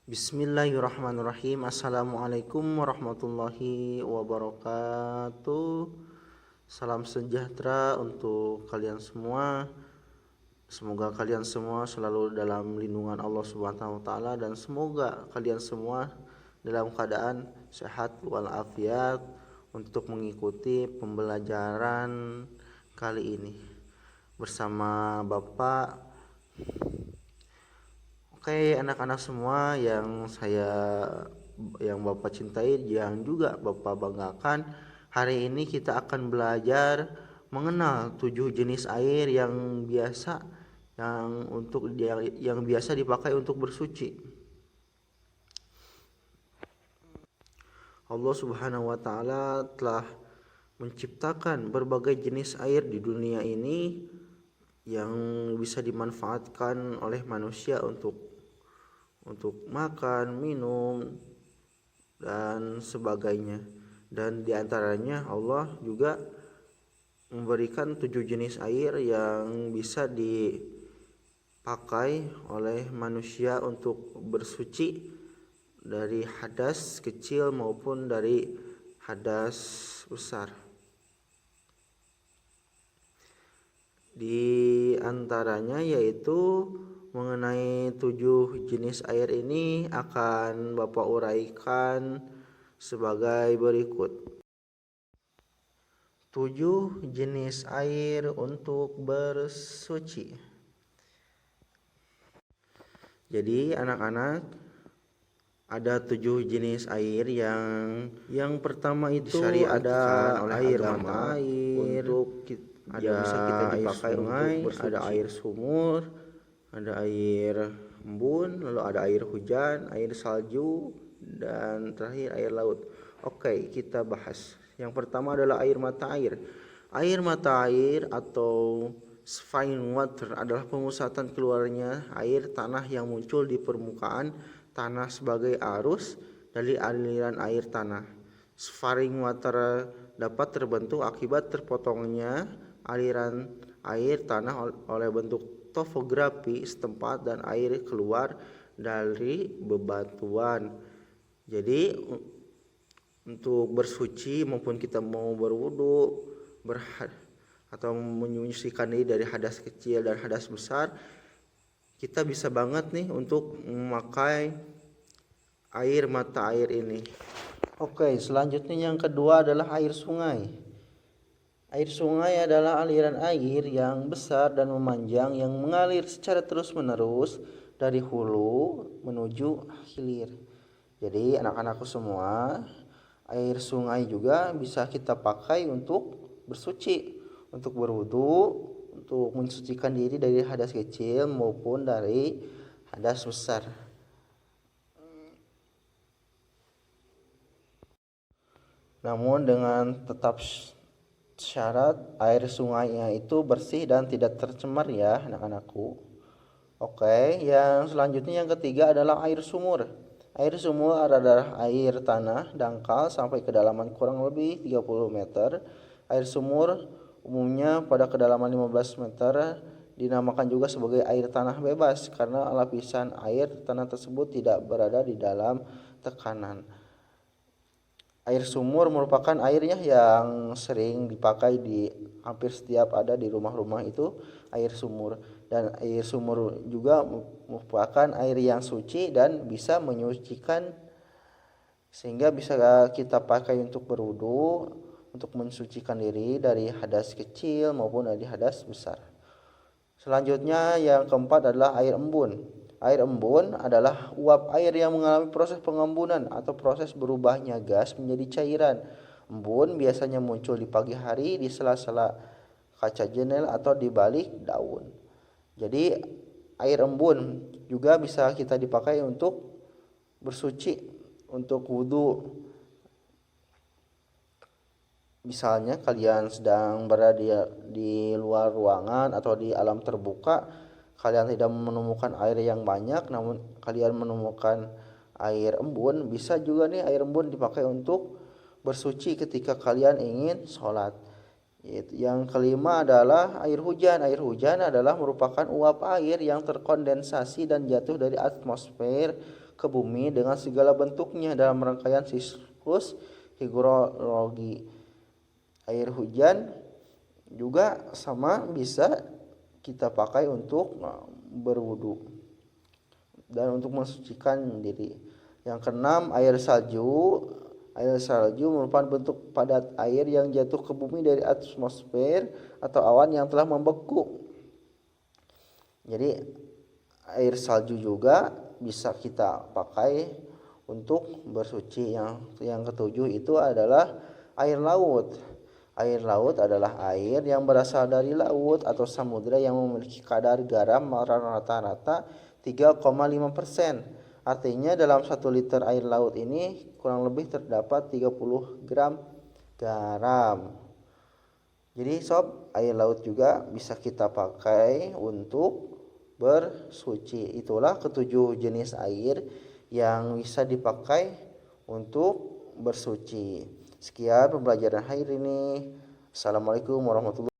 Bismillahirrahmanirrahim. Assalamualaikum warahmatullahi wabarakatuh. Salam sejahtera untuk kalian semua. Semoga kalian semua selalu dalam lindungan Allah Subhanahu wa taala dan semoga kalian semua dalam keadaan sehat walafiat untuk mengikuti pembelajaran kali ini bersama Bapak. Oke, anak-anak semua yang Bapak cintai, yang juga Bapak banggakan, hari ini kita akan belajar mengenal 7 jenis air yang biasa dipakai untuk bersuci. Allah Subhanahu wa taala telah menciptakan berbagai jenis air di dunia ini yang bisa dimanfaatkan oleh manusia untuk makan, minum, dan sebagainya. Dan diantaranya Allah juga memberikan 7 jenis air yang bisa dipakai oleh manusia untuk bersuci dari hadas kecil maupun dari hadas besar. Di antaranya yaitu mengenai 7 jenis air ini akan Bapak uraikan sebagai berikut. 7 jenis air untuk bersuci. Jadi anak-anak, ada 7 jenis air yang pertama itu ada air mata air, bisa kita dipakai sungai, untuk bersuci. Ada air sumur, ada air embun, lalu ada air hujan, air salju, dan terakhir air laut. Oke, kita bahas. Yang pertama adalah air mata air. Air mata air atau spring water adalah pemusatan keluarnya air tanah yang muncul di permukaan tanah sebagai arus dari aliran air tanah. Spring water dapat terbentuk akibat terpotongnya aliran air tanah oleh bentuk topografi setempat dan air keluar dari bebatuan. Jadi untuk bersuci maupun kita mau berwudu atau menyucikan diri dari hadas kecil dan hadas besar, kita bisa banget nih untuk memakai air mata air ini. Oke, selanjutnya yang kedua adalah air sungai. Air sungai adalah aliran air yang besar dan memanjang yang mengalir secara terus-menerus dari hulu menuju hilir. Jadi anak-anakku semua, air sungai juga bisa kita pakai untuk bersuci, untuk berwudu, untuk mensucikan diri dari hadas kecil maupun dari hadas besar. Namun dengan tetap syarat air sungainya itu bersih dan tidak tercemar ya anak-anakku. Oke, yang selanjutnya yang ketiga adalah air sumur. Air sumur adalah air tanah dangkal sampai kedalaman kurang lebih 30 meter. Air sumur umumnya pada kedalaman 15 meter dinamakan juga sebagai air tanah bebas karena lapisan air tanah tersebut tidak berada di dalam tekanan. Air sumur merupakan airnya yang sering dipakai di hampir setiap ada di rumah-rumah itu air sumur, dan air sumur juga merupakan air yang suci dan bisa menyucikan sehingga bisa kita pakai untuk berwudu, untuk mensucikan diri dari hadas kecil maupun dari hadas besar. Selanjutnya yang keempat adalah air embun. Air embun adalah uap air yang mengalami proses pengembunan atau proses berubahnya gas menjadi cairan. Embun biasanya muncul di pagi hari di sela-sela kaca jendela atau di balik daun. Jadi air embun juga bisa kita dipakai untuk bersuci, untuk wudhu. Misalnya kalian sedang berada di luar ruangan atau di alam terbuka, kalian tidak menemukan air yang banyak namun kalian menemukan air embun, bisa juga nih air embun dipakai untuk bersuci ketika kalian ingin sholat. Yang kelima adalah air hujan. Air hujan adalah merupakan uap air yang terkondensasi dan jatuh dari atmosfer ke bumi dengan segala bentuknya dalam rangkaian siklus hidrologi. Air hujan juga sama bisa kita pakai untuk berwudu dan untuk mensucikan diri. Yang keenam, air salju. Air salju merupakan bentuk padat air yang jatuh ke bumi dari atmosfer atau awan yang telah membeku. Jadi air salju juga bisa kita pakai untuk bersuci. Yang ketujuh itu adalah air laut. Air laut adalah air yang berasal dari laut atau samudera yang memiliki kadar garam rata-rata 3,5%. Artinya dalam 1 liter air laut ini kurang lebih terdapat 30 gram garam. Jadi sob, air laut juga bisa kita pakai untuk bersuci. Itulah ketujuh jenis air yang bisa dipakai untuk bersuci. Sekian pembelajaran hari ini. Assalamualaikum warahmatullahi wabarakatuh.